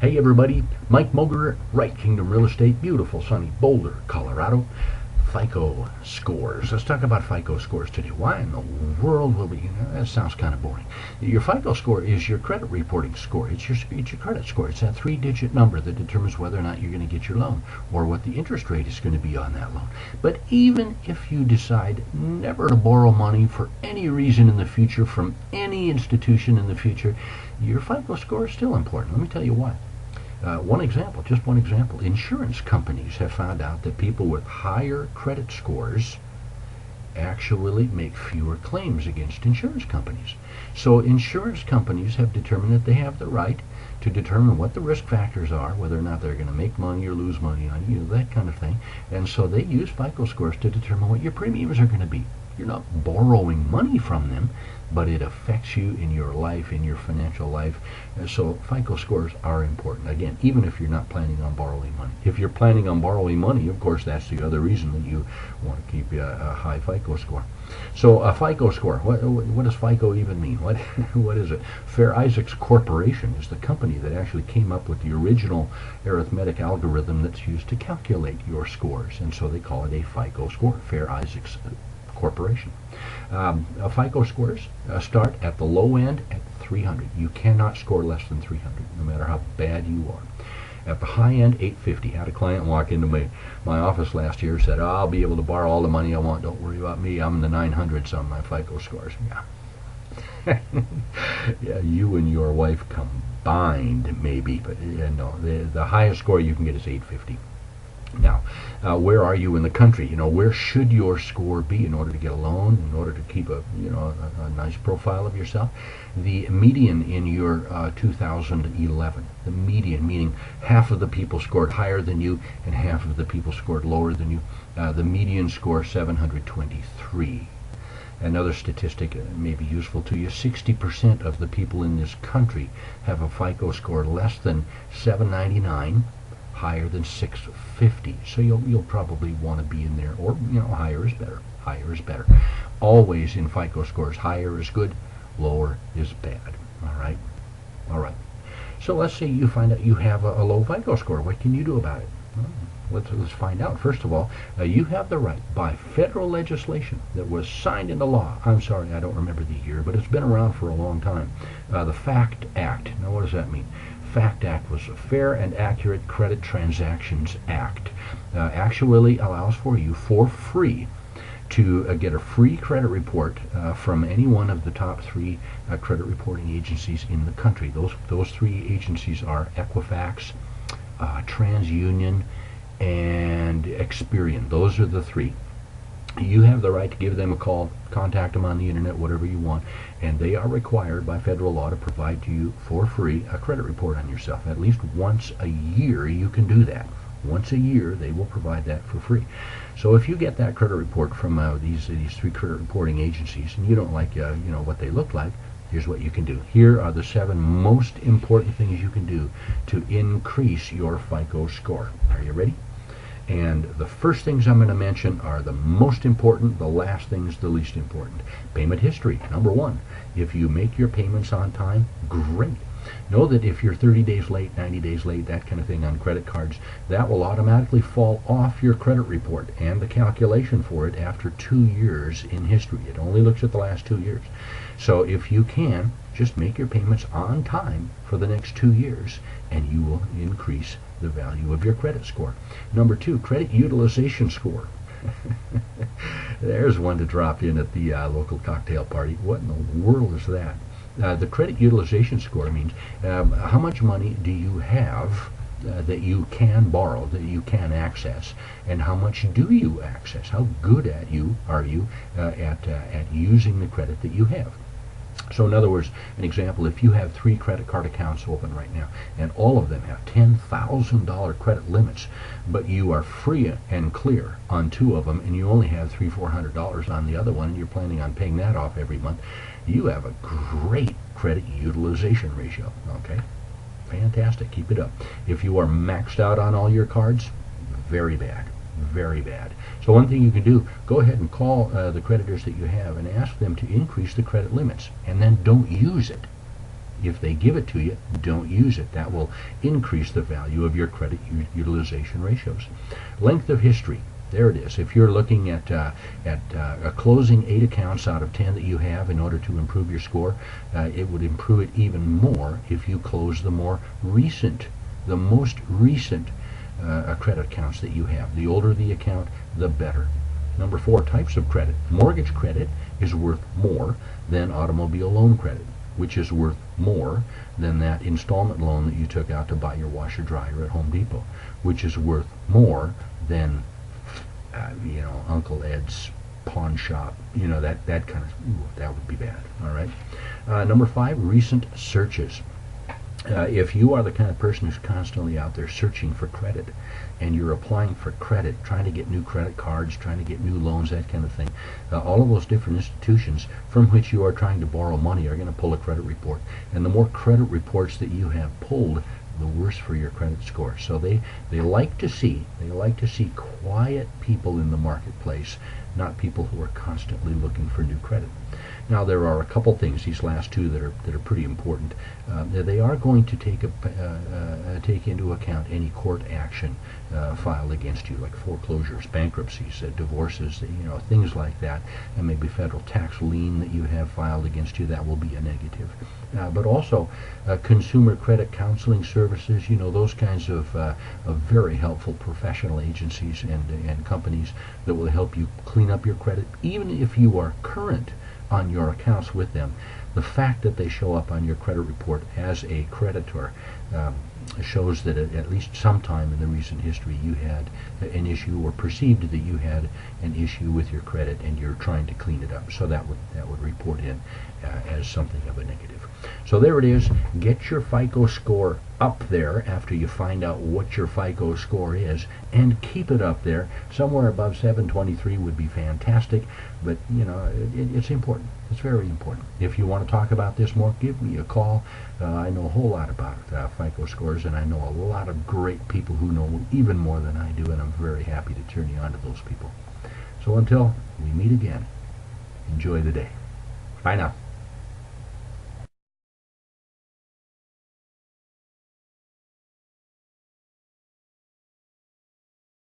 Hey everybody, Mike Moger, Right Kingdom Real Estate, beautiful sunny Boulder, Colorado. FICO Scores. Let's talk about FICO Scores today. Why in the world will we, that sounds kind of boring. Your FICO score is your credit reporting score. It's your credit score. It's that 3-digit number that determines whether or not you're going to get your loan or what the interest rate is going to be on that loan. But even if you decide never to borrow money for any reason in the future from any institution in the future, your FICO score is still important. Let me tell you why. Just one example, insurance companies have found out that people with higher credit scores actually make fewer claims against insurance companies. So insurance companies have determined that they have the right to determine what the risk factors are, whether or not they're going to make money or lose money on you, that kind of thing. And so they use FICO scores to determine what your premiums are going to be. You're not borrowing money from them, but it affects you in your life, in your financial life. And so FICO scores are important. Again, even if you're not planning on borrowing money. If you're planning on borrowing money, of course, that's the other reason that you want to keep a high FICO score. So a FICO score, what does FICO even mean? What is it? Fair Isaacs Corporation is the company that actually came up with the original arithmetic algorithm that's used to calculate your scores. And so they call it a FICO score, Fair Isaacs Corporation. FICO scores start at the low end at 300. You cannot score less than 300, no matter how bad you are. At the high end, 850. I had a client walk into my office last year, said, "Oh, I'll be able to borrow all the money I want. Don't worry about me. I'm in the 900s on my FICO scores." Yeah. Yeah, you and your wife combined, maybe, but no, the highest score you can get is 850. Now, where are you in the country? Where should your score be in order to get a loan, in order to keep a nice profile of yourself? The median in your 2011, the median, meaning half of the people scored higher than you and half of the people scored lower than you. The median score 723. Another statistic may be useful to you. 60% of the people in this country have a FICO score less than 799. Higher than 650, so you'll probably want to be in there, or higher is better. Higher is better. Always in FICO scores, higher is good, lower is bad. All right. So let's say you find out you have a low FICO score. What can you do about it? Well, let's find out. First of all, you have the right by federal legislation that was signed into law. I'm sorry, I don't remember the year, but it's been around for a long time. The FACT Act. Now, what does that mean? FACT Act was a Fair and Accurate Credit Transactions Act. Actually allows for you for free to get a free credit report from any one of the top 3 credit reporting agencies in the country. Those 3 agencies are Equifax, TransUnion, and Experian. Those are the 3. You have the right to give them a call, contact them on the internet, whatever you want, and they are required by federal law to provide to you for free a credit report on yourself. At least once a year you can do that. Once a year they will provide that for free. So if you get that credit report from these 3 credit reporting agencies and you don't like what they look like, here's what you can do. Here are the 7 most important things you can do to increase your FICO score. Are you ready? And the first things I'm going to mention are the most important, the last things the least important. Payment history, number 1. If you make your payments on time, great. Know that if you're 30 days late, 90 days late, that kind of thing on credit cards, that will automatically fall off your credit report and the calculation for it after 2 years in history. It only looks at the last 2 years. So if you can, just make your payments on time for the next 2 years and you will increase the value of your credit score. Number 2, credit utilization score. There's one to drop in at the local cocktail party. What in the world is that? The credit utilization score means how much money do you have that you can borrow, that you can access, and how much do you access? How good are you at using the credit that you have? So in other words, an example, if you have 3 credit card accounts open right now, and all of them have $10,000 credit limits, but you are free and clear on 2 of them, and you only have $300-400 on the other one, and you're planning on paying that off every month, you have a great credit utilization ratio. Okay? Fantastic. Keep it up. If you are maxed out on all your cards, very bad. Very bad. So one thing you can do, go ahead and call the creditors that you have and ask them to increase the credit limits, and then don't use it. If they give it to you, don't use it. That will increase the value of your credit utilization ratios. Length of history. There it is. If you're looking at closing 8 accounts out of 10 that you have in order to improve your score, it would improve it even more if you close the most recent credit accounts that you have. The older the account, the better. Number 4, types of credit. Mortgage credit is worth more than automobile loan credit, which is worth more than that installment loan that you took out to buy your washer dryer at Home Depot, which is worth more than Uncle Ed's pawn shop, that kind of, that would be bad. All right. Number 5, recent searches. If you are the kind of person who's constantly out there searching for credit, and you're applying for credit, trying to get new credit cards, trying to get new loans, that kind of thing, all of those different institutions from which you are trying to borrow money are going to pull a credit report. And the more credit reports that you have pulled, the worse for your credit score. So they like to see quiet people in the marketplace, not people who are constantly looking for new credit. Now there are a couple things, these last two, that are pretty important. They are going to take into account any court action filed against you, like foreclosures, bankruptcies, divorces, things like that, and maybe federal tax lien that you have filed against you. That will be a negative. But also consumer credit counseling services, those kinds of very helpful professional agencies and companies that will help you clean up your credit, even if you are current on your accounts with them. The fact that they show up on your credit report as a creditor shows that at least sometime in the recent history you had an issue, or perceived that you had an issue with your credit, and you're trying to clean it up. So that would report in as something of a negative. So there it is. Get your FICO score up there after you find out what your FICO score is, and keep it up there. Somewhere above 723 would be fantastic, but it's important. It's very important. If you want to talk about this more, give me a call. I know a whole lot about FICO scores, and I know a lot of great people who know even more than I do, and I'm very happy to turn you on to those people. So until we meet again, enjoy the day. Bye now.